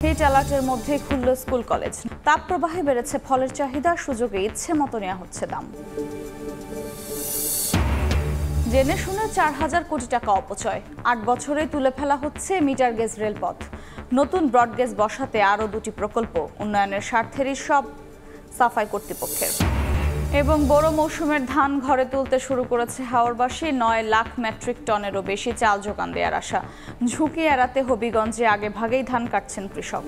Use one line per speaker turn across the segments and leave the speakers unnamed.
Hit অ্যালার্টের মধ্যেই খুলল school college. তাপপ্রবাহে বেড়েছে ফলের চাহিদা, সুযোগে ইচ্ছে মতো নেওয়া হচ্ছে দাম। জেনে শুনে 4,000 কোটি টাকা অপচয়, 8 বছরে তুলে ফেলা হচ্ছে মিটার গেজ রেলপথ। নতুন ব্রডগেজ বসাতে আরও 2টি প্রকল্প, উন্নয়নের স্বার্থেরই সব সাফাই কর্তৃপক্ষের। এবং বড় মৌসুমের ধান ঘরে তুলতে শুরু করেছে হাওরবাসী। 9 লাখ মেট্রিক টনেরও বেশি চাল যোগান দেওয়ার আশা। ঝুঁকি এড়াতে হবিগঞ্জে আগে ভাগেই ধান কাটছেন কৃষক।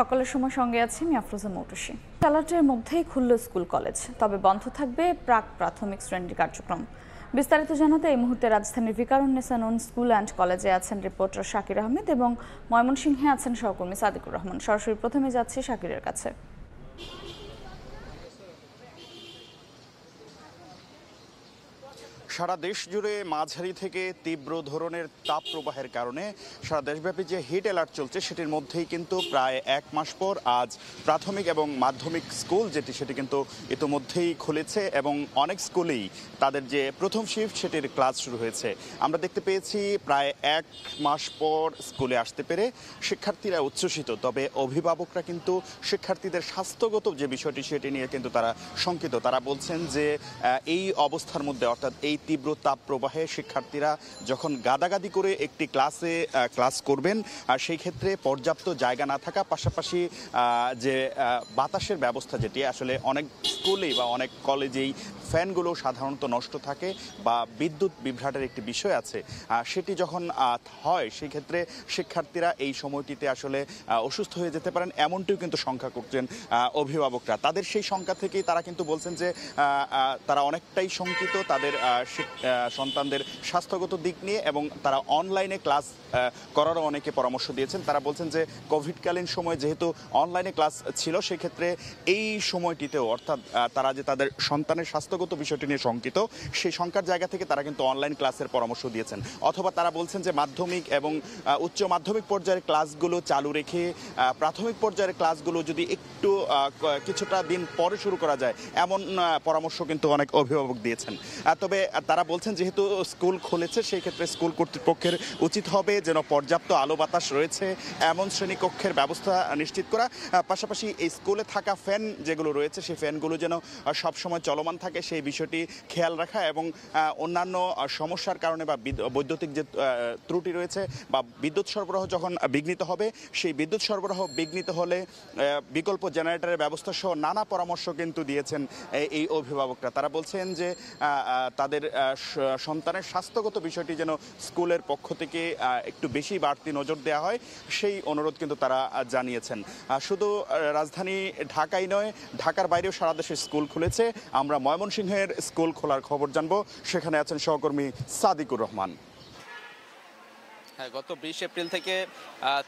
সকালের সময় সঙ্গে আছি আমি আফরোজা মৌটুসী। অ্যালার্টের মধ্যেই খুলল স্কুল কলেজ, তবে বন্ধ থাকবে প্রাক প্রাথমিক শ্রেণীর কার্যক্রম। বিস্তারিত জানাতে এই মুহূর্তে রাজধানীর ভিকারুন্নেসা নূন স্কুল অ্যান্ড কলেজে আছেন রিপোর্টার শাকির আহমেদ এবং ময়মনসিংহে আছেন সহকর্মী সাদিকুর রহমান। সরাসরি প্রথমে যাচ্ছি শাকিরের কাছে।
সারা দেশ জুড়ে মাঝারি থেকে তীব্র ধরনের তাপ প্রবাহের কারণে সারা দেশব্যাপী যে হিট অ্যালার্ট চলছে সেটির মধ্যেই কিন্তু প্রায় 1 মাস পর আজ প্রাথমিক এবং মাধ্যমিক স্কুল সেটি কিন্তু ইতোমধ্যেই খুলেছে এবং অনেক স্কুলেই তাদের যে প্রথম শিফট সেটির ক্লাস শুরু হয়েছে। আমরা দেখতে পেয়েছি প্রায় 1 মাস পর স্কুলে আসতে পেরে শিক্ষার্থীরা উচ্ছ্বসিত, তবে অভিভাবকরা কিন্তু শিক্ষার্থীদের স্বাস্থ্যগত যে বিষয়টি সেটি নিয়ে কিন্তু তারা শঙ্কিত। তারা বলছেন যে এই অবস্থার মধ্যে, অর্থাৎ এই তীব্র তাপ প্রবাহে শিক্ষার্থীরা যখন গাদাগাদি করে একটি ক্লাস করবেন, সেই ক্ষেত্রে পর্যাপ্ত জায়গা না থাকা, পাশাপাশি যে বাতাসের ব্যবস্থা যেটি আসলে অনেক স্কুলেই বা অনেক কলেজেই ফ্যানগুলো সাধারণত নষ্ট থাকে বা বিদ্যুৎ বিভ্রাটের একটি বিষয় আছে, সেটি যখন হয় সেই ক্ষেত্রে শিক্ষার্থীরা এই সময়টিতে আসলে অসুস্থ হয়ে যেতে পারেন, এমনটিও কিন্তু শঙ্কা করছেন অভিভাবকরা। তাদের সেই শঙ্কা থেকেই তারা কিন্তু বলছেন যে তারা অনেকটাই শঙ্কিত তাদের সন্তানদের স্বাস্থ্যগত দিক নিয়ে, এবং তারা অনলাইনে ক্লাস করারও অনেকে পরামর্শ দিয়েছেন। তারা বলছেন যে কোভিডকালীন সময় যেহেতু অনলাইনে ক্লাস ছিল, সেক্ষেত্রে এই সময়টিতেও, অর্থাৎ তারা যে তাদের সন্তানের স্বাস্থ্যগত বিষয়টি নিয়ে শঙ্কিত, সেই শঙ্কার জায়গা থেকে তারা কিন্তু অনলাইন ক্লাসের পরামর্শ দিয়েছেন। অথবা তারা বলছেন যে মাধ্যমিক এবং উচ্চ মাধ্যমিক পর্যায়ের ক্লাসগুলো চালু রেখে প্রাথমিক পর্যায়ের ক্লাসগুলো যদি একটু কিছুটা দিন পরে শুরু করা যায়, এমন পরামর্শ কিন্তু অনেক অভিভাবক দিয়েছেন। তবে তারা বলছেন যেহেতু স্কুল খুলেছে, সেই ক্ষেত্রে স্কুল কর্তৃপক্ষের উচিত হবে যেন পর্যাপ্ত আলো বাতাস রয়েছে এমন শ্রেণীকক্ষের ব্যবস্থা নিশ্চিত করা, পাশাপাশি এই স্কুলে থাকা ফ্যান যেগুলো রয়েছে সেই ফ্যানগুলো যেন সবসময় চলমান থাকে সেই বিষয়টি খেয়াল রাখা, এবং অন্যান্য সমস্যার কারণে বা বৈদ্যুতিক যে ত্রুটি রয়েছে বা বিদ্যুৎ সরবরাহ যখন বিঘ্নিত হবে, সেই বিদ্যুৎ সরবরাহ বিঘ্নিত হলে বিকল্প জেনারেটরের ব্যবস্থা সহ নানা পরামর্শ কিন্তু দিয়েছেন এই অভিভাবকরা। তারা বলছেন যে তাদের সন্তানের স্বাস্থ্যগত বিষয়টি যেন স্কুলের পক্ষ থেকে একটু বেশি বাড়তি নজর দেওয়া হয়, সেই অনুরোধ কিন্তু তারা জানিয়েছেন। শুধু রাজধানী ঢাকাই নয়, ঢাকার বাইরেও সারা দেশে স্কুল খুলেছে। আমরা ময়মনসিংহের স্কুল খোলার খবর জানবো, সেখানে আছেন সহকর্মী সাদিকুর রহমান।
গত 20 এপ্রিল থেকে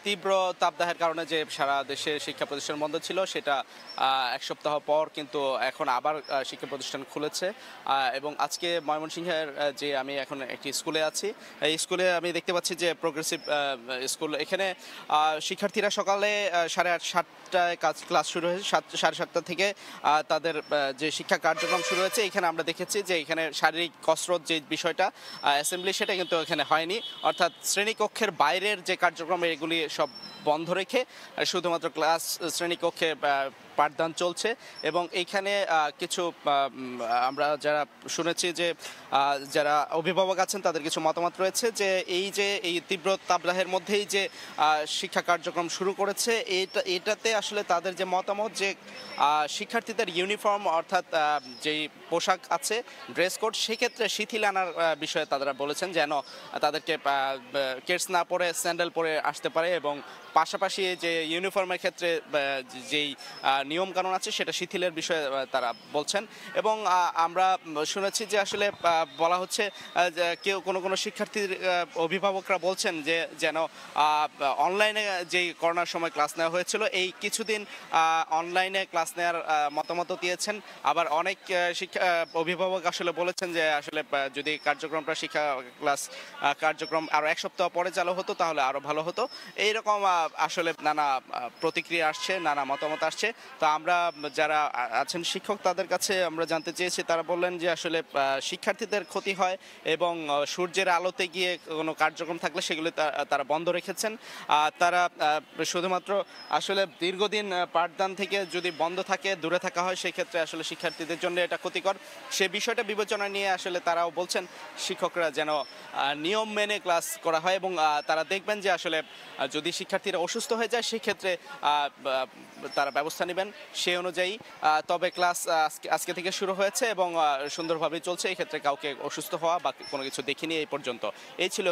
তীব্র তাপদাহের কারণে যে সারা দেশে শিক্ষা প্রতিষ্ঠান বন্ধ ছিল, সেটা 1 সপ্তাহ পর কিন্তু এখন আবার শিক্ষা প্রতিষ্ঠান খুলেছে। এবং আজকে ময়মনসিংহের যে আমি এখন একটি স্কুলে আছি, এই স্কুলে আমি দেখতে পাচ্ছি যে প্রোগ্রেসিভ স্কুল, এখানে শিক্ষার্থীরা সকালে 7:30টায় ক্লাস শুরু হয়েছে। 7:30টা থেকে তাদের যে শিক্ষা কার্যক্রম শুরু হয়েছে। এখানে আমরা দেখেছি যে এখানে শারীরিক কসরত যে বিষয়টা, অ্যাসেম্বলি, সেটা কিন্তু এখানে হয়নি। অর্থাৎ শ্রেণীকক্ষের বাইরের যে কার্যক্রম এগুলি সব বন্ধ রেখে শুধুমাত্র ক্লাস শ্রেণীকক্ষে পাঠদান চলছে। এবং এইখানে কিছু আমরা যারা শুনেছি যে যারা অভিভাবক আছেন তাদের কিছু মতামত রয়েছে যে এই তীব্র তাপদাহের মধ্যেই যে শিক্ষা কার্যক্রম শুরু করেছে, এটাতে আসলে তাদের যে মতামত যে শিক্ষার্থীদের ইউনিফর্ম, অর্থাৎ যেই পোশাক আছে ড্রেস কোড, সেক্ষেত্রে শিথিল আনার বিষয়ে তারা বলেছেন যেন তাদেরকে কেটস না পরে স্যান্ডেল পরে আসতে পারে, এবং পাশাপাশি যে ইউনিফর্মের ক্ষেত্রে যেই নিয়মকানুন আছে সেটা শিথিলের বিষয়ে তারা বলছেন। এবং আমরা শুনেছি যে আসলে বলা হচ্ছে কেউ কোনো শিক্ষার্থীর অভিভাবকরা বলছেন যে যেন অনলাইনে যেই করোনার সময় ক্লাস নেওয়া হয়েছিল, এই কিছুদিন অনলাইনে ক্লাস নেওয়ার মতামত দিয়েছেন। আবার অনেক অভিভাবক আসলে বলেছেন যে আসলে যদি শিক্ষা কার্যক্রম আরও 1 সপ্তাহ পরে চালু হতো তাহলে আরও ভালো হতো। এইরকম আসলে নানা প্রতিক্রিয়া আসছে, নানা মতামত আসছে। তো আমরা যারা আছেন শিক্ষক তাদের কাছে আমরা জানতে চেয়েছি, তারা বললেন যে আসলে শিক্ষার্থীদের ক্ষতি হয় এবং সূর্যের আলোতে গিয়ে কোনো কার্যক্রম থাকলে সেগুলো তারা বন্ধ রেখেছেন। তারা শুধুমাত্র আসলে দীর্ঘদিন পাঠদান থেকে যদি বন্ধ থাকে, দূরে থাকা হয়, সেই ক্ষেত্রে আসলে শিক্ষার্থীদের জন্য এটা ক্ষতিকর। সে বিষয়টা বিবেচনা নিয়ে আসলে তারাও বলছেন শিক্ষকরা যেন নিয়ম মেনে ক্লাস করা হয় এবং তারা দেখবেন যে আসলে যদি শিক্ষার্থীরা অসুস্থ হয়ে যায় সেই ক্ষেত্রে তারা ব্যবস্থা নেবেন সেই অনুযায়ী। তবে ক্লাস আজকে থেকে শুরু হয়েছে এবং সুন্দরভাবে চলছে। এই ক্ষেত্রে কাউকে অসুস্থ হওয়া বা কোনো কিছু দেখিনি এই পর্যন্ত। এই ছিল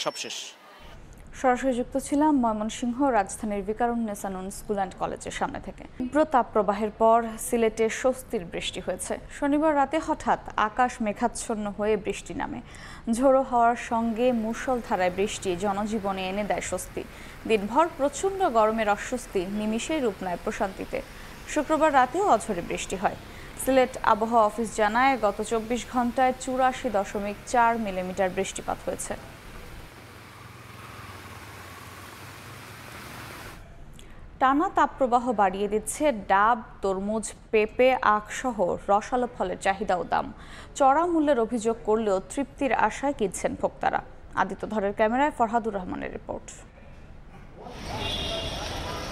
সবশেষ।
সরাসরি যুক্ত ছিলাম ময়মনসিংহ রাজধানীর ভিকারুন্নেসা নূন স্কুল অ্যান্ড কলেজের সামনে থেকে। তীব্র তাপপ্রবাহের পর সিলেটে স্বস্তির বৃষ্টি হয়েছে। শনিবার রাতে হঠাৎ আকাশ মেঘাচ্ছন্ন হয়ে বৃষ্টি নামে। ঝোড়ো হওয়ার সঙ্গে মুষলধারায় বৃষ্টি জনজীবনে এনে দেয় স্বস্তি। দিনভর প্রচণ্ড গরমের অস্বস্তি নিমিষেই রূপ নেয় প্রশান্তিতে। শুক্রবার রাতেও অঝরে বৃষ্টি হয়। সিলেট আবহাওয়া অফিস জানায় গত 24 ঘন্টায় 84.4 মিলিমিটার বৃষ্টিপাত হয়েছে। টানা তাপপ্রবাহ বাড়িয়ে দিচ্ছে ডাব, তরমুজ, পেঁপে, আখ সহ রসালো ফলের চাহিদা ও দাম। চড়া মূল্যের অভিযোগ করলেও তৃপ্তির আশায় কিনছেন ভোক্তারা। আদিত্য ধরের ক্যামেরায় ফরহাদুর রহমানের রিপোর্ট।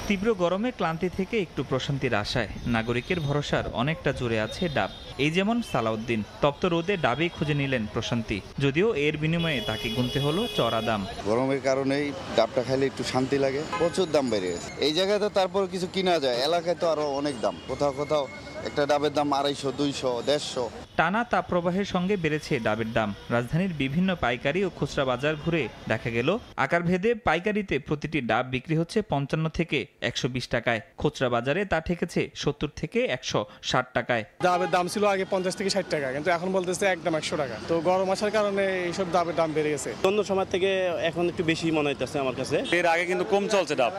তীব্র গরমে ক্লান্তি থেকে একটু প্রশান্তির আশায় নাগরিকের ভরসার অনেকটা জুড়ে আছে ডাব। এই যেমন সালাউদ্দিন তপ্ত রোদে ডাবেই খুঁজে নিলেন প্রশান্তি, যদিও এর বিনিময়ে তাকে গুনতে হলো চড়া দাম।
গরমের কারণেই ডাবটা খাইলে একটু শান্তি লাগে। প্রচুর দাম বেড়ে গেছে এই জায়গায়, তো তারপর কিছু কিনা যায়। এলাকায় তো আরো অনেক দাম, কোথাও কোথাও একটা ডাবের দাম 250, 200, 150।
টানা তাপপ্রবাহের সঙ্গে বেড়েছে ডাবের দাম। রাজধানীর বিভিন্ন পাইকারি ও খুচরা বাজার ঘুরে দেখা গেল আকারভেদে পাইকারিতে প্রতিটি ডাব বিক্রি হচ্ছে 55 থেকে 120 টাকায়। খুচরা বাজারে তা ঠেকেছে 70 থেকে 160 টাকায়।
ডাবের দাম ছিল আগে 50 থেকে 60 টাকা, কিন্তু এখন বলতেছে একদম 100 টাকা। তো গরম আসার কারণে এইসব ডাবের দাম বেড়ে গেছে।
অন্য সময় থেকে এখন একটু বেশি মনে হইতেছে আমার কাছে।
এর আগে কিন্তু কম চলছে ডাব,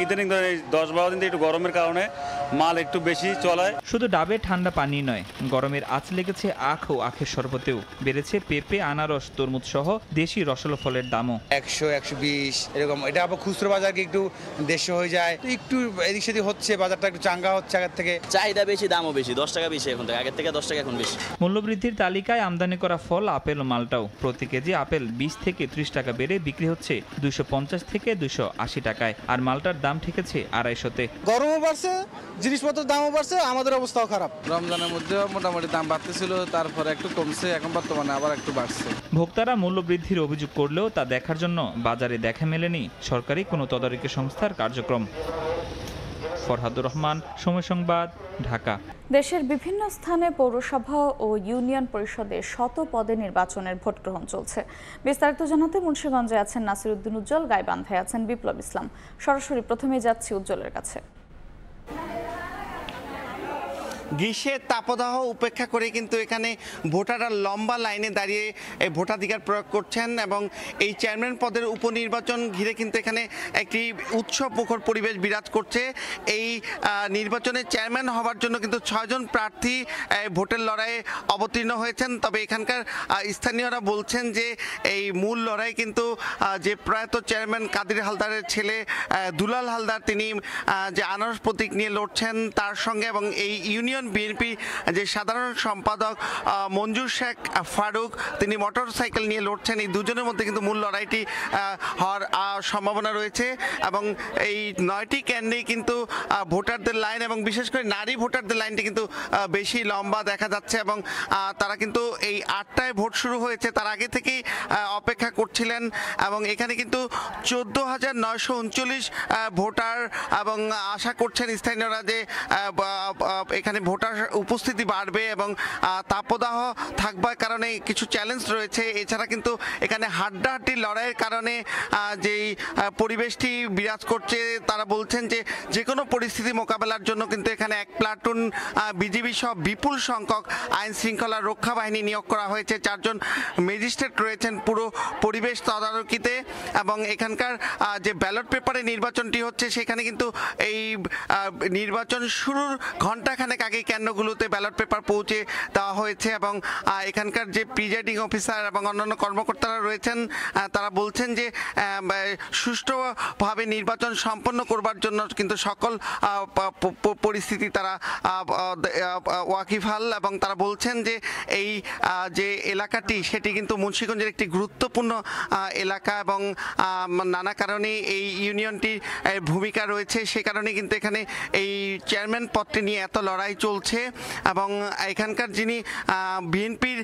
ইদানিং 10-12 দিন একটু গরমের কারণে মাল একটু বেশি চলায়।
শুধু ডাবে ঠান্ডা পানি নয়, গরমের আঁচ লেগেছে আখ ও আখের শরবতেও। বেড়েছে পেঁপে, আনারস, তরমুজ সহ দেশি রসালো ফলের দামও।
100, 120 এরকম। এটা আবার খুচরো বাজারকে একটু 150 হয়ে যায়, একটু এদিক সেদিক হচ্ছে, বাজারটা একটু চাঙ্গা হচ্ছে আগের থেকে।
চাহিদা বেশি, দামও বেশি, 10 টাকা বেশি এখন থেকে, আগের থেকে 10 টাকা এখন বেশি।
মূল্যবৃদ্ধির তালিকায় আমদানি করা ফল, আপেল ও মালটাও। প্রতি কেজি আপেল 20 থেকে 30 টাকা বেড়ে বিক্রি হচ্ছে 250 থেকে 280 টাকায়, আর মালটার দাম ঠেকেছে 250-তে।
গরমও বাড়ছে, জিনিসপত্রের দামও বাড়ছে, আমাদের অবস্থাও খারাপ।
রমজানের মধ্যে মোটামুটি দাম বাড়তেছিল, তারপরে একটু কমছে, এখন বর্তমানে আবার একটু বাড়ছে।
ভোক্তারা মূল্যবৃদ্ধির অভিযোগ করলেও তা দেখার জন্য বাজারে দেখা মেলেনি সরকারি কোনো তদারকি সংস্থার কার্যক্রম। ফরহাদুর রহমান, সময় সংবাদ, ঢাকা।
দেশের বিভিন্ন স্থানে পৌরসভা ও ইউনিয়ন পরিষদে শত পদে নির্বাচনের ভোট গ্রহণ চলছে। বিস্তারিত জানাতে মুন্সিগঞ্জে আছেন নাসিরউদ্দিন উজ্জ্বল, গাইবান্ধায় আছেন বিপ্লব ইসলাম। সরাসরি প্রথমে যাচ্ছি উজ্জ্বলের কাছে।
গ্রীষ্মের তাপদাহ উপেক্ষা করে কিন্তু এখানে ভোটাররা লম্বা লাইনে দাঁড়িয়ে ভোটাধিকার প্রয়োগ করছেন এবং এই চেয়ারম্যান পদের উপনির্বাচন ঘিরে কিন্তু এখানে একটি উৎসব মুখর পরিবেশ বিরাজ করছে। এই নির্বাচনে চেয়ারম্যান হওয়ার জন্য কিন্তু 6 জন প্রার্থী ভোটের লড়াইয়ে অবতীর্ণ হয়েছেন। তবে এখানকার স্থানীয়রা বলছেন যে এই মূল লড়াই কিন্তু যে প্রয়াত চেয়ারম্যান কাদির হালদারের ছেলে দুলাল হালদার, তিনি যে আনারস প্রতীক নিয়ে লড়ছেন তার সঙ্গে, এবং এই ইউনিয়ন বিএনপি যে সাধারণ সম্পাদক মঞ্জুর শেখ ফারুক, তিনি মোটরসাইকেল নিয়ে লড়ছেন। এই দুজনের মধ্যে কিন্তু মূল লড়াইটি হওয়ার সম্ভাবনা রয়েছে এবং এই 9টি কেন্দ্রেই কিন্তু ভোটারদের লাইন এবং বিশেষ করে নারী ভোটারদের লাইনটি কিন্তু বেশি লম্বা দেখা যাচ্ছে এবং তারা কিন্তু এই 8টায় ভোট শুরু হয়েছে তার আগে থেকেই অপেক্ষা করছিলেন এবং এখানে কিন্তু 14,939 ভোটার, এবং আশা করছেন স্থানীয়রা যে এখানে ভোটার উপস্থিতি বাড়বে এবং তাপদাহ থাকবার কারণে কিছু চ্যালেঞ্জ রয়েছে। এছাড়া কিন্তু এখানে হাড্ডাহাড্ডি লড়াইয়ের কারণে যেই পরিবেশটি বিরাজ করছে, তারা বলছেন যে যে কোনো পরিস্থিতি মোকাবেলার জন্য কিন্তু এখানে 1 প্লাটুন বিজিবি সহ বিপুল সংখ্যক আইন শৃঙ্খলা রক্ষা বাহিনী নিয়োগ করা হয়েছে। 4 জন ম্যাজিস্ট্রেট রয়েছেন পুরো পরিবেশ তদারকিতে এবং এখানকার যে ব্যালট পেপারে নির্বাচনটি হচ্ছে সেখানে কিন্তু এই নির্বাচন শুরুর ঘণ্টাখানেক আগে আগেই কেন্দ্রগুলোতে ব্যালট পেপার পৌঁছে দেওয়া হয়েছে এবং এখানকার যে প্রিজাইডিং অফিসার এবং অন্যান্য কর্মকর্তারা রয়েছেন তারা বলছেন যে সুষ্ঠুভাবে নির্বাচন সম্পন্ন করবার জন্য কিন্তু সকল পরিস্থিতি তারা ওয়াকিবহাল এবং তারা বলছেন যে এই যে এলাকাটি সেটি কিন্তু মুন্সিগঞ্জের একটি গুরুত্বপূর্ণ এলাকা এবং নানা কারণে এই ইউনিয়নটির ভূমিকা রয়েছে, সে কারণে কিন্তু এখানে এই চেয়ারম্যান পদটি নিয়ে এত লড়াই চলছে এবং এখানকার যিনি বিএনপির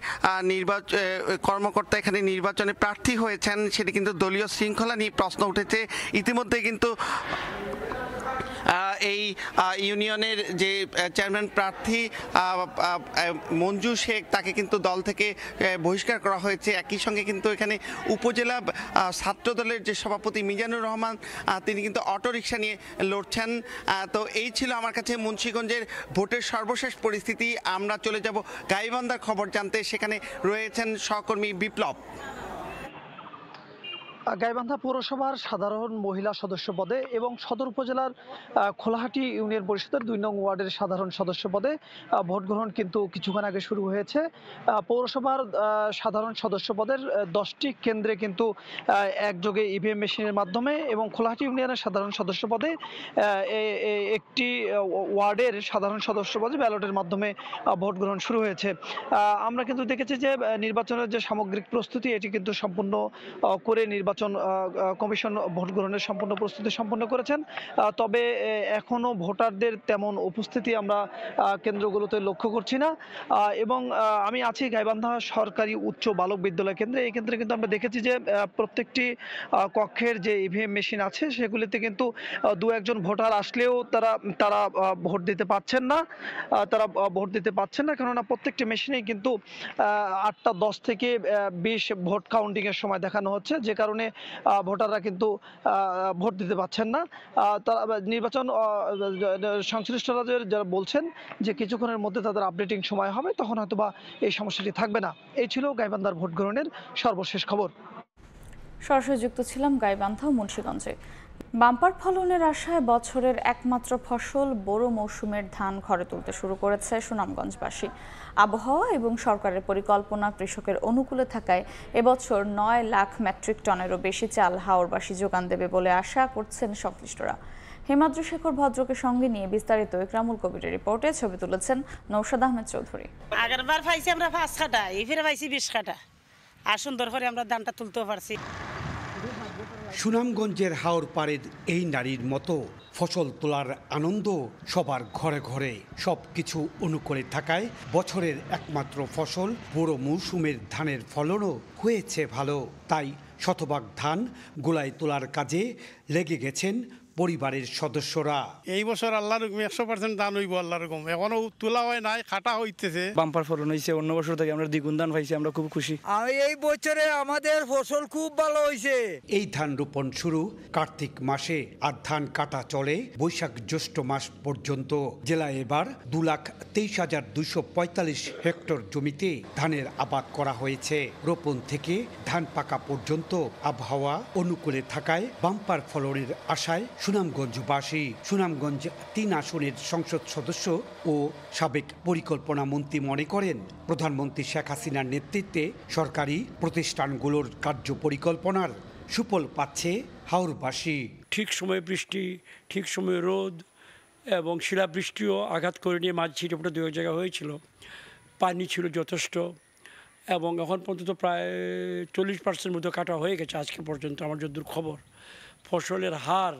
কর্মকর্তা এখানে নির্বাচনে প্রার্থী হয়েছেন সেটি কিন্তু দলীয় শৃঙ্খলা নিয়ে প্রশ্ন উঠেছে। ইতিমধ্যে কিন্তু এই ইউনিয়নের যে চেয়ারম্যান প্রার্থী মঞ্জু শেখ তাকে কিন্তু দল থেকে বহিষ্কার করা হয়েছে। একই সঙ্গে কিন্তু এখানে উপজেলা ছাত্র দলের যে সভাপতি মিজানুর রহমান তিনি কিন্তু অটোরিকশা নিয়ে লড়ছেন। তো এই ছিল আমার কাছে মুন্সিগঞ্জের ভোটের সর্বশেষ পরিস্থিতি। আমরা চলে যাব গাইবান্ধার খবর জানতে, সেখানে রয়েছেন সহকর্মী বিপ্লব।
গাইবান্ধা পৌরসভার সাধারণ মহিলা সদস্য পদে এবং সদর উপজেলার খোলাহাটি ইউনিয়ন পরিষদের ২ নং ওয়ার্ডের সাধারণ সদস্য পদে ভোট গ্রহণ কিন্তু কিছুক্ষণ আগে শুরু হয়েছে। পৌরসভার সাধারণ সদস্য পদের 10টি কেন্দ্রে কিন্তু একযোগে ইভিএম মেশিনের মাধ্যমে এবং খোলাহাটি ইউনিয়নের সাধারণ সদস্য পদে একটি ওয়ার্ডের সাধারণ সদস্য পদে ব্যালটের মাধ্যমে ভোট গ্রহণ শুরু হয়েছে। আমরা কিন্তু দেখেছি যে নির্বাচনের যে সামগ্রিক প্রস্তুতি এটি কিন্তু সম্পূর্ণ করে নির্বাচন কমিশন ভোট গ্রহণের সম্পূর্ণ প্রস্তুতি সম্পন্ন করেছেন। তবে এখনো ভোটারদের তেমন উপস্থিতি আমরা কেন্দ্রগুলোতে লক্ষ্য করছি না। এবং আমি আছি গাইবান্ধা সরকারি উচ্চ বালক বিদ্যালয় কেন্দ্রে। এই কেন্দ্রে কিন্তু আমরা দেখেছি যে প্রত্যেকটি কক্ষের যে ইভিএম মেশিন আছে সেগুলিতে কিন্তু 2-1 ভোটার আসলেও তারা ভোট দিতে পারছেন না, কেননা প্রত্যেকটি মেশিনেই কিন্তু 8টা 10 থেকে 20 ভোট কাউন্টিং এর সময় দেখানো হচ্ছে, যে কারণে ভোটাররা কিন্তু ভোট দিতে পারছেন না। তারা নির্বাচন সংশ্লিষ্টরা যারা বলছেন যে কিছুক্ষণের মধ্যে তাদের আপডেটিং সময় হবে, তখন হয়তোবা এই সমস্যাটি থাকবে না। এই ছিল গাইবান্ধার ভোট গ্রহণের সর্বশেষ খবর।
সরাসরি যুক্ত ছিলাম গাইবান্ধা ও মুন্সিগঞ্জে। বাম্পার ফলনের আশায় বছরের একমাত্র ফসল বোরো মৌসুমের ধান ঘরে তুলতে শুরু করেছে সুনামগঞ্জবাসী। আবহাওয়া এবং সরকারের পরিকল্পনা কৃষকের অনুকূলে থাকায় এবছর 9 লাখ মেট্রিক টনেরও বেশি চাল হাওরবাসী যোগান দেবে বলে আশা করছেন সংশ্লিষ্টরা। হেমাদ্রি শেখর ভদ্রকে সঙ্গে নিয়ে বিস্তারিত ইকরামুল কবিরের রিপোর্টে ছবি তুলেছেন নৌশাদ আহমেদ চৌধুরী।
আগেরবার পাইছি আমরা 5 কাঠা, এবারে পাইছি 20 কাঠা। আর সুন্দর করে আমরা ধানটা তুলতেও পারছি।
সুনামগঞ্জের হাওর পাড়ের এই নারীর মতো ফসল তোলার আনন্দ সবার ঘরে ঘরে। সব কিছু অনুকূলে থাকায় বছরের একমাত্র ফসল বোরো মৌসুমের ধানের ফলনও হয়েছে ভালো। তাই শতভাগ ধান গোলায় তোলার কাজে লেগে গেছেন পরিবারের সদস্যরা।
এই বছর আল্লাহর হুকুমে 100% ধান হইব আল্লাহর হুকুম। এখনো তোলা হয় নাই, কাটা হইতেছে।
বাম্পার ফলন হয়েছে, অন্য বছর থেকে আমরা দ্বিগুণ ধান পাইছি, আমরা খুব খুশি।
এই বছরে আমাদের ফসল খুব ভালো হয়েছে।
এই ধান রোপণ শুরু কার্তিক মাসে আর ধান কাটা চলে বৈশাখ জ্যৈষ্ঠ মাস পর্যন্ত। জেলায় এবার 2,23,245 হেক্টর জমিতে ধানের আবাদ করা হয়েছে। রোপণ থেকে ধান পাকা পর্যন্ত আবহাওয়া অনুকূলে থাকায় বাম্পার ফলনের আশায় সুনামগঞ্জবাসী। সুনামগঞ্জ 3 আসনের সংসদ সদস্য ও সাবেক পরিকল্পনা মন্ত্রী মনে করেন, প্রধানমন্ত্রী শেখ হাসিনার নেতৃত্বে সরকারি প্রতিষ্ঠানগুলোর কার্য পরিকল্পনার সুফল পাচ্ছে হাওরবাসী।
ঠিক সময়ে বৃষ্টি, ঠিক সময়ে রোদ এবং শিলাবৃষ্টিও আঘাত করে নিয়ে মাঝ ছিটেফোঁটা 2 জায়গায় হয়েছিল। পানি ছিল যথেষ্ট এবং এখন পর্যন্ত প্রায় 40% মতো কাটা হয়ে গেছে আজকে পর্যন্ত আমার যতদূর খবর। ফসলের হার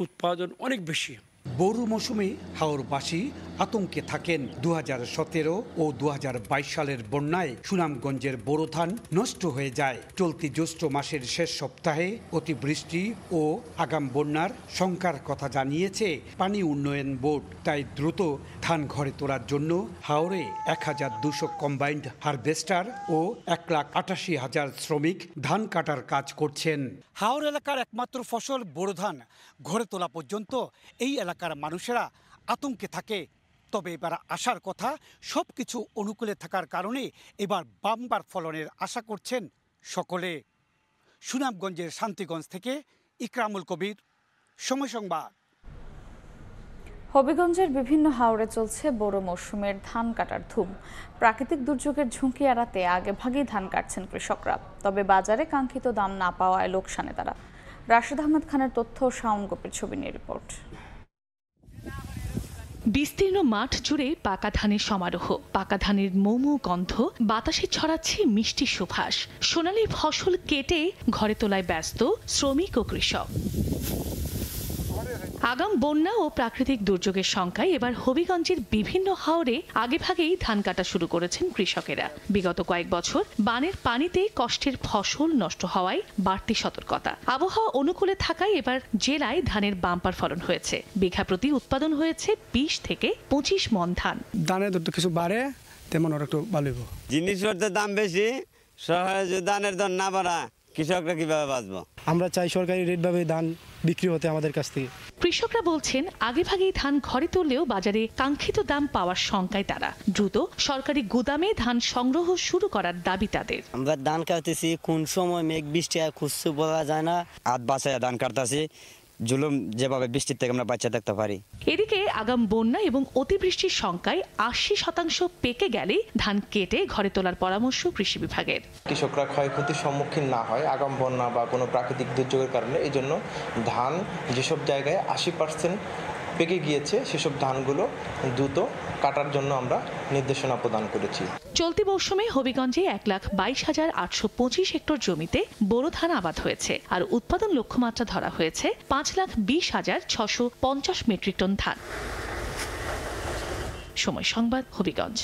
উৎপাদন অনেক বেশি।
বোরো মৌসুমে হাওরবাসী আতঙ্কে থাকেন। 2017 ও 2022 সালের বন্যায় সুনামগঞ্জের বোরো ধান নষ্ট হয়ে যায়। চলতি জ্যৈষ্ঠ মাসের শেষ সপ্তাহে অতিবৃষ্টি ও আগাম বন্যার শঙ্কার কথা জানিয়েছে পানি উন্নয়ন বোর্ড। তাই দ্রুত ধান ঘরে তোলার জন্য হাওরে 1,200 কম্বাইন্ড হারভেস্টার ও 1,88,000 শ্রমিক ধান কাটার কাজ করছেন।
হাওর এলাকার একমাত্র ফসল বোরো ধান ঘরে তোলা পর্যন্ত এই এলাকার মানুষেরা আতঙ্কে থাকে। তবে এবার আশার কথা, সব কিছু অনুকূলে থাকার কারণে এবার বাম্পার ফলনের আশা করছেন সকলে। সুনামগঞ্জের শান্তিগঞ্জ থেকে ইকরামুল কবির, সময় সংবাদ।
হবিগঞ্জের বিভিন্ন হাওরে চলছে বোরো মৌসুমের ধান কাটার ধুম। প্রাকৃতিক দুর্যোগের ঝুঁকি এড়াতে আগেভাগেই ধান কাটছেন কৃষকরা। তবে বাজারে কাঙ্ক্ষিত দাম না পাওয়ায় লোকসানে তারা। রাশেদ আহমেদ খানের তথ্য, শাওন গোপীর ছবি নিয়ে রিপোর্ট।
বিস্তীর্ণ মাঠ জুড়ে পাকা ধানের সমারোহ। পাকা ধানের মৌমৌ গন্ধ বাতাসে ছড়াচ্ছে মিষ্টি সুবাস। সোনালী ফসল কেটে ঘরে তোলায় ব্যস্ত শ্রমিক ও কৃষক। আগাম বন্যা ও প্রাকৃতিক দুর্যোগের শঙ্কায় এবার হবিগঞ্জের বিভিন্ন হাওরে আগেভাগেই ধান কাটা শুরু করেছেন কৃষকেরা। বিগত কয়েক বছর বানের পানিতে কষ্টের ফসল নষ্ট হওয়ায় বাড়তি সতর্কতা। আবহাওয়া অনুকূলে থাকায় এবার জেলায় ধানের বাম্পার ফলন হয়েছে। বিঘা প্রতি উৎপাদন হয়েছে 20 থেকে 25 মণ ধান।
ধানের দাম কিছু বাড়ে, তেমন আর একটু ভালো হইব।
জিনিসপত্রের দাম বেশি, ধানের দাম না বাড়া কৃষকরা কিভাবে বাঁচবো?
আমরা চাই সরকারি রেট ভাবে ধান বিক্রি হতে আমাদের কাছ থেকে।
কৃষকরা বলছেন আগেভাগেই ধান ঘরে তুললেও বাজারে কাঙ্ক্ষিত দাম পাওয়ার শঙ্কায় তারা। দ্রুত সরকারি গুদামে ধান সংগ্রহ শুরু করার দাবি তাদের।
আমরা ধান কাটতেছি, কোন সময় মেঘ বৃষ্টি খুঁজতে বলা যায় না। হাত বাঁচায় ধান কাটতেছি, জুলুম যেভাবে বৃষ্টির থেকে আমরা বাচ্চা দেখতে পারি।
এদিকে আগাম বন্যা এবং অতিবৃষ্টির শঙ্কায় 80% পেকে গেলে ধান কেটে ঘরে তোলার পরামর্শ কৃষি বিভাগের।
কৃষকরা ক্ষয়ক্ষতির সম্মুখীন না হয় আগাম বন্যা বা কোনো প্রাকৃতিক দুর্যোগের কারণে। এই জন্য ধান যেসব জায়গায় 80% পেকে গিয়েছে সেসব ধানগুলো দ্রুত কাটার জন্য আমরা নির্দেশনা প্রদান করেছি।
চলতি মৌসুমে হবিগঞ্জে 1,22,825 হেক্টর জমিতে বোরো ধান আবাদ হয়েছে। আর উৎপাদন লক্ষ্যমাত্রা ধরা হয়েছে 5,20,650 মেট্রিক টন ধান। সময় সংবাদ, হবিগঞ্জ।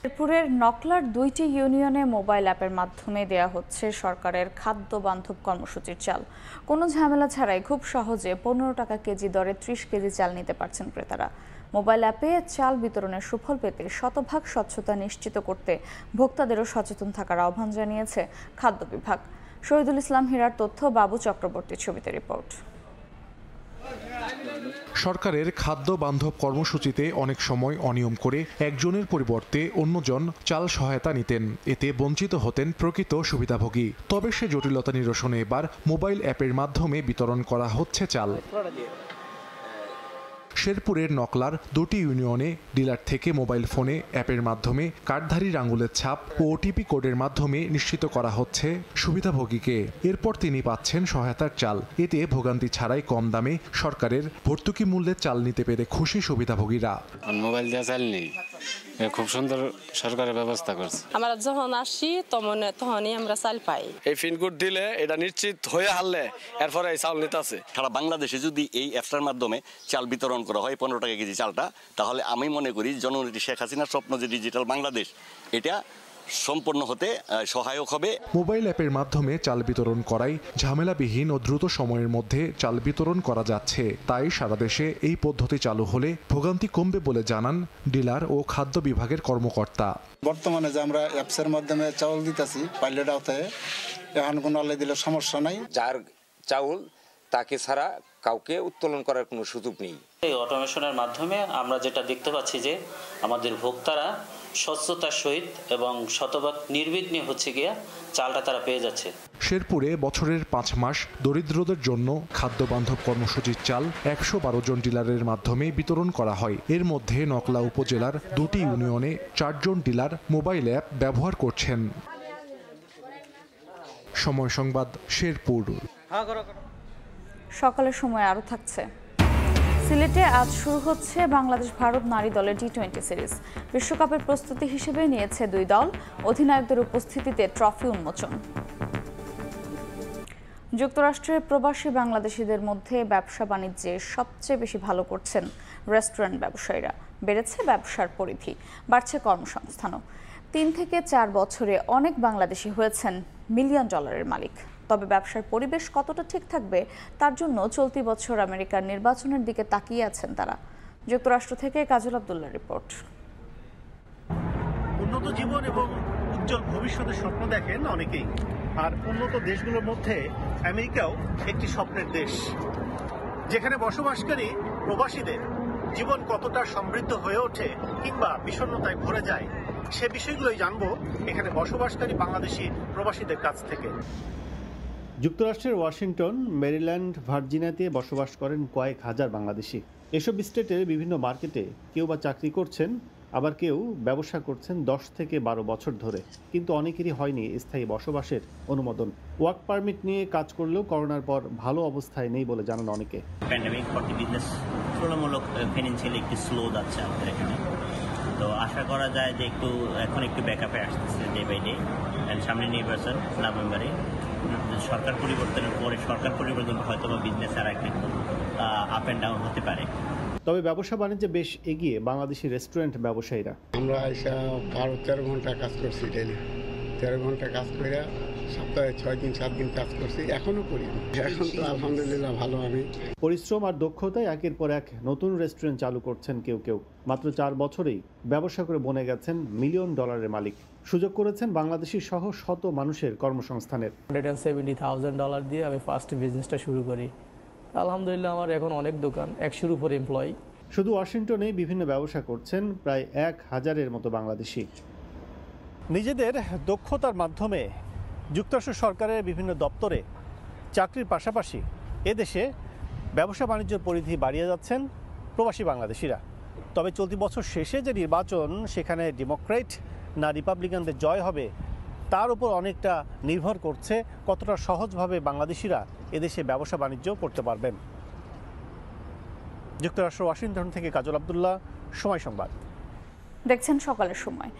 শেরপুরের নকলার 2টি ইউনিয়নে মোবাইল অ্যাপের মাধ্যমে দেয়া হচ্ছে সরকারের খাদ্য বান্ধব কর্মসূচির চাল। কোনো ঝামেলা ছাড়াই খুব সহজে 15 টাকা কেজি দরে 30 কেজি চাল নিতে পারছেন ক্রেতারা। মোবাইল অ্যাপে চাল বিতরণের সুফল পেতে শতভাগ স্বচ্ছতা নিশ্চিত করতে ভোক্তাদেরও সচেতন থাকার আহ্বান জানিয়েছে খাদ্য বিভাগ। শহীদুল ইসলাম হীরার তথ্য, বাবু চক্রবর্তীর ছবিতে রিপোর্ট।
সরকারের খাদ্য বান্ধব কর্মসূচিতে অনেক সময় অনিয়ম করে একজনের পরিবর্তে অন্যজন চাল সহায়তা নিতেন। এতে বঞ্চিত হতেন প্রকৃত সুবিধাভোগী। তবে সে জটিলতা নিরসনে এবার মোবাইল অ্যাপের মাধ্যমে বিতরণ করা হচ্ছে চাল। শেরপুরের নকলার 2টি ইউনিয়নে ডিলার থেকে মোবাইল ফোনে অ্যাপের মাধ্যমে কার্ডধারীর আঙুলের ছাপ ও ওটিপি কোডের মাধ্যমে নিশ্চিত করা হচ্ছে সুবিধাভোগীকে। এরপর তিনি পাচ্ছেন সহায়তার চাল। এতে ভোগান্তি ছাড়াই কম দামে সরকারের ভর্তুকি মূল্যে চাল নিতে পেরে খুশি সুবিধাভোগীরা।
মোবাইল দেওয়া চাল নেই, খুব সুন্দর সরকারের ব্যবস্থা করছে।
আমরা যখন আসি তখনই আমরা চাল পাই।
এই পিনকোড দিলে এটা নিশ্চিত হয়ে হারলে এরপরে এই চাল নিতে আছে।
সারা বাংলাদেশে যদি এই অ্যাপসটার মাধ্যমে চাল বিতরণ করা হয় 15 টাকা কেজি চালটা, তাহলে আমি মনে করি জননেত্রী শেখ হাসিনার স্বপ্ন যে ডিজিটাল বাংলাদেশ, এটা সম্পন্ন হতে সহায়ক হবে।
মোবাইল অ্যাপের মাধ্যমে চাল বিতরণ করাই ঝামেলাবিহীন ও দ্রুত সময়ের মধ্যে চাল বিতরণ করা যাচ্ছে। তাই সারা দেশে এই পদ্ধতি চালু হলে ভোগান্তি কমবে বলে জানান ডিলার ও খাদ্য বিভাগের কর্মকর্তা।
বর্তমানে যে আমরা অ্যাপসের মাধ্যমে চাউল দিতেছি পাইলট আওতায়, এখন কোনো আলে দিলে সমস্যা নাই।
যার চাউল তাকে ছাড়া কাউকে উত্তোলন করার কোনো সুযোগ নেই।
এই অটোমেশনের মাধ্যমে আমরা যেটা দেখতে পাচ্ছি যে আমাদের ভোক্তারা স্বচ্ছতার সহিত এবং শতভাগ নির্বিঘ্নে চালটা তারা পেয়ে যাচ্ছে।
শেরপুরে বছরের 5 মাস দরিদ্রদের জন্য খাদ্য বান্ধব কর্মসূচির চাল 112 জন ডিলারের মাধ্যমে বিতরণ করা হয়। এর মধ্যে নকলা উপজেলার 2টি ইউনিয়নে 4 জন ডিলার মোবাইল অ্যাপ ব্যবহার করছেন। সময় সংবাদ, শেরপুর।
সকালের সময় আরও থাকছে। সিলেটে আজ শুরু হচ্ছে বাংলাদেশ ভারত নারী দলের টি20 সিরিজ। বিশ্বকাপের প্রস্তুতি হিসেবে নিয়েছে 2 দল। অধিনায়কদের উপস্থিতিতে ট্রফি উন্মোচন। যুক্তরাষ্ট্রে প্রবাসী বাংলাদেশিদের মধ্যে ব্যবসা বাণিজ্যে সবচেয়ে বেশি ভালো করছেন রেস্টুরেন্ট ব্যবসায়ীরা। বেড়েছে ব্যবসার পরিধি, বাড়ছে কর্মসংস্থানও। 3 থেকে 4 বছরে অনেক বাংলাদেশি হয়েছেন মিলিয়ন ডলারের মালিক। তবে ব্যবসার পরিবেশ কতটা ঠিক থাকবে তার জন্য চলতি বছর আমেরিকার নির্বাচনের দিকে তাকিয়ে আছেন তারা। যুক্তরাষ্ট্র থেকে কাজল আব্দুল্লাহর রিপোর্ট।
উন্নত জীবন এবং উজ্জ্বল ভবিষ্যতের স্বপ্ন দেখেন অনেকেই। আর উন্নত দেশগুলোর মধ্যে আমেরিকাও একটি স্বপ্নের দেশ, যেখানে বসবাসকারী প্রবাসীদের জীবন কতটা সমৃদ্ধ হয়ে ওঠে কিংবা বিষণ্ণতায় ভরে যায়, সে বিষয়গুলোই জানবো এখানে বসবাসকারী বাংলাদেশি প্রবাসীদের কাছ থেকে। যুক্তরাষ্ট্রের ওয়াশিংটন, মেরিল্যান্ড, ভার্জিনিয়াতে বসবাস করেন কয়েক হাজার বাংলাদেশি। এসব স্টেটের বিভিন্ন মার্কেটে কেউ বা চাকরি করছেন, আবার কেউ ব্যবসা করছেন 10 থেকে 12 বছর ধরে, কিন্তু অনেকেরই হয়নি স্থায়ী বসবাসের অনুমোদন। ওয়ার্ক পারমিট নিয়ে কাজ করলেও করোনার পর ভালো অবস্থায় নেই বলে জানান অনেকে।
প্যান্ডেমিক ফর বিজনেস তুলনামূলক ফিনান্সিয়ালি একটু স্লো যাচ্ছে আমাদের এখানে, তো আশা করা যায় যে এখন একটু ব্যাকআপে আসতেছে ডে বাই ডে। সামনে নির্বাচন নভেম্বরে, সরকার পরিবর্তন হয়তো বা বিজনেস আর একটু আপ অ্যান্ড ডাউন হতে পারে।
তবে ব্যবসা বাণিজ্যে বেশ এগিয়ে বাংলাদেশি রেস্টুরেন্ট ব্যবসায়ীরা।
আমরা 12-13 ঘন্টা কাজ করছি ডেলি, 13 ঘন্টা কাজ করে সপ্তাহে 6 দিন 7 দিন কাজ করছি, এখনো করি। এখন তো আলহামদুলিল্লাহ ভালো। আমি
পরিশ্রম আর দক্ষতায় একের পর এক নতুন রেস্টুরেন্ট চালু করছেন কেউ কেউ। মাত্র 4 বছরেই ব্যবসা করে বনে গেছেন $মিলিয়ন মালিক। সুযোগ করেছেন বাংলাদেশি সহ শত মানুষের কর্মসংস্থানের।
$170,000 দিয়ে আমি ফার্স্ট বিজনেসটা শুরু করি। আলহামদুলিল্লাহ আমার এখন অনেক দোকান, 100-এর উপর এমপ্লয়ি।
শুধু ওয়াশিংটনে বিভিন্ন ব্যবসা করছেন প্রায় 1000-এর মতো বাংলাদেশি। নিজেদের দক্ষতার মাধ্যমে যুক্তরাষ্ট্র সরকারের বিভিন্ন দপ্তরে চাকরির পাশাপাশি এদেশে ব্যবসা বাণিজ্যের পরিধি বাড়িয়ে যাচ্ছেন প্রবাসী বাংলাদেশিরা। তবে চলতি বছর শেষে যে নির্বাচন, সেখানে ডেমোক্রেট না রিপাবলিকানদের জয় হবে, তার উপর অনেকটা নির্ভর করছে কতটা সহজভাবে বাংলাদেশিরা এদেশে ব্যবসা বাণিজ্য করতে পারবেন। যুক্তরাষ্ট্র ওয়াশিংটন থেকে কাজল আব্দুল্লাহ, সময় সংবাদ।
দেখছেন সকালের সময়।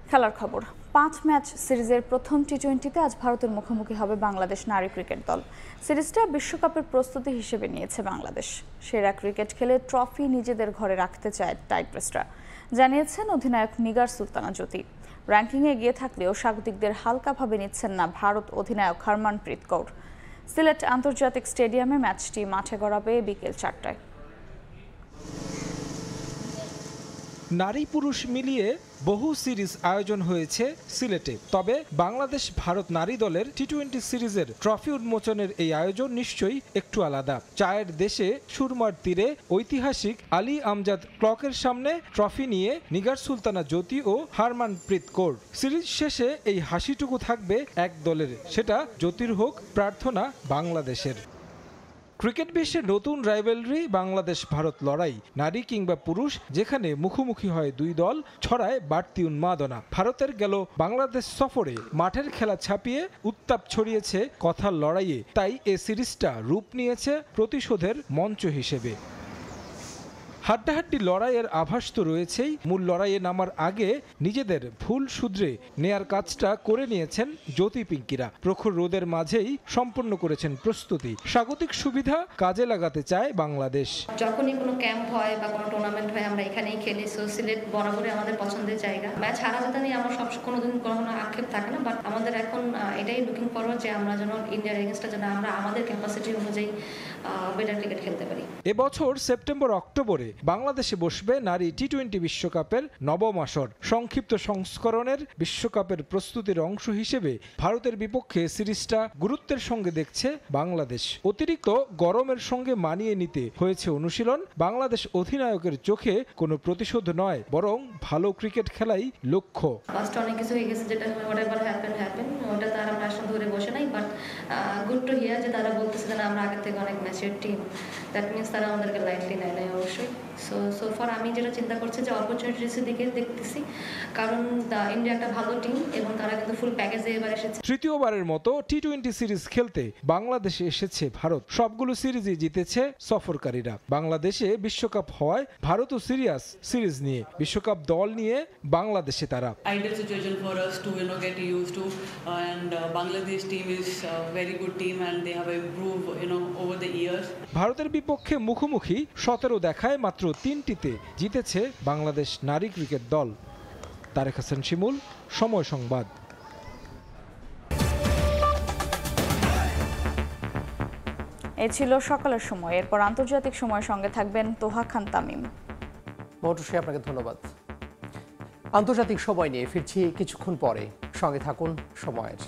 খেলার খবর। 5 ম্যাচ সিরিজের প্রথম টি-20তে আজ ভারতের মুখোমুখি হবে বাংলাদেশ নারী ক্রিকেট দল। সিরিজটা বিশ্বকাপের প্রস্তুতি হিসেবে নিয়েছে বাংলাদেশ। সেরা ক্রিকেট খেলে ট্রফি নিজেদের ঘরে রাখতে চায় টাইগ্রেসরা, জানিয়েছেন অধিনায়ক নিগার সুলতানা জ্যোতি। র্যাঙ্কিংয়ে এগিয়ে থাকলেও স্বাগতিকদের হালকাভাবে নিচ্ছেন না ভারত অধিনায়ক হারমানপ্রীত কৌর। সিলেট আন্তর্জাতিক স্টেডিয়ামে ম্যাচটি মাঠে গড়াবে বিকেল 4টায়।
নারী পুরুষ মিলিয়ে বহু সিরিজ আয়োজন হয়েছে সিলেটে। তবে বাংলাদেশ ভারত নারী দলের টি-20 সিরিজের ট্রফি উন্মোচনের এই আয়োজন নিশ্চয়ই একটু আলাদা। চায়ের দেশে সুরমার তীরে ঐতিহাসিক আলী আমজাদ ক্লকের সামনে ট্রফি নিয়ে নিগার সুলতানা জ্যোতি ও হারমানপ্রীত কৌর। সিরিজ শেষে এই হাসিটুকু থাকবে এক দলের, সেটা জ্যোতির হোক, প্রার্থনা বাংলাদেশের। ক্রিকেট বিশ্বে নতুন রাইভেলরি বাংলাদেশ ভারত লড়াই, নারী কিংবা পুরুষ যেখানে মুখোমুখি হয় দুই দল, ছড়ায় বাড়তি উন্মাদনা। ভারতের গেল বাংলাদেশ সফরে মাঠের খেলা ছাপিয়ে উত্তাপ ছড়িয়েছে কথার লড়াইয়ে, তাই এ সিরিজটা রূপ নিয়েছে প্রতিশোধের মঞ্চ হিসেবে। হাড্ডাহাড্ডি লড়াইয়ের আভাস তো রয়েছেই। মূল লড়াইয়ে নামার আগে নিজেদের ভুল শুধরে নেয়ার কাজটা করে নিয়েছেন জ্যোতি পিঙ্কিরা। প্রখর রোদের মাঝেই সম্পন্ন করেছেন প্রস্তুতি। স্বাগতিক সুবিধা কাজে লাগাতে চায় বাংলাদেশ।
যখনই কোনো ক্যাম্প হয় বা কোনো টুর্নামেন্ট হয় আমরা এখানেই খেলি। সো সিলেট বরাবরই আমাদের পছন্দের জায়গা। ম্যাচ হারা যেতে নিয়ে আমার কোনোদিন কোনো আক্ষেপ থাকে না, বাট আমাদের এখন এটাই লুকিং ফরওয়ার্ড যে আমরা যেন ইন্ডিয়ার এগেনস্টে যেন আমরা আমাদের ক্যাপাসিটি অনুযায়ী বেটার ক্রিকেট খেলতে পারি।
এবছর সেপ্টেম্বর অক্টোবরে বাংলাদেশে বসবে নারী টি-20 বিশ্বকাপের নবম আসর। সংক্ষিপ্ত সংস্করণের বিশ্বকাপের প্রস্তুতির অংশ হিসেবে ভারতের বিপক্ষে সিরিজটা গুরুত্বের সঙ্গে দেখছে বাংলাদেশ। অতিরিক্ত গরমের সঙ্গে মানিয়ে নিতে হয়েছে অনুশীলন। বাংলাদেশ অধিনায়কের চোখে কোনো প্রতিশোধ নয়, বরং ভালো ক্রিকেট খেলাই লক্ষ্য।
ফার্স্ট অনেক কিছু হয়ে গেছে, যেটা হোয়াটএভার হ্যাপেন ওটা তারা প্রশ্ন ধরে বসে নাই, বাট গুড টু হিয়ার যে তারা বলতেছে যে আমরা আগে থেকে অনেক ম্যাচের টিম, দ্যাট মিনস তারা আমাদেরকে লাইটলি নেয় নাই অবশ্যই। সো ফার আমি যেটা চিন্তা করছি যে অপরচুনিটিসের দিকে দেখতেছি, কারণ ইন্ডিয়া একটা ভালো টিম এবং তারা কিন্তু ফুল প্যাকেজে এবার এসেছে।
তৃতীয়বারের মতো টি-20 সিরিজ খেলতে বাংলাদেশে এসেছে ভারত। সবগুলো সিরিজই জিতেছে সফরকারীরা। বাংলাদেশে বিশ্বকাপ হওয়ায় ভারতও সিরিয়াস সিরিজ নিয়ে। বিশ্বকাপ দল নিয়ে বাংলাদেশে তারা।
Ideal situation for us to get used to, and Bangladesh team is a very good team and they have improved over the years.
ভারতের বিপক্ষে মুখোমুখি 17 দেখায় মাত্র 3টিতে জিতেছে বাংলাদেশ নারী ক্রিকেট দল। তারেক হাসান শিমুল, সময় সংবাদ।
এই ছিল সকালের সময়। এরপর আন্তর্জাতিক সময়ের সঙ্গে থাকবেন তোহা খান তামিম।
মৌটুসী, আপনাকে ধন্যবাদ। আন্তর্জাতিক সময় নিয়ে ফিরছি কিছুক্ষণ পরে, সঙ্গে থাকুন সময়ের।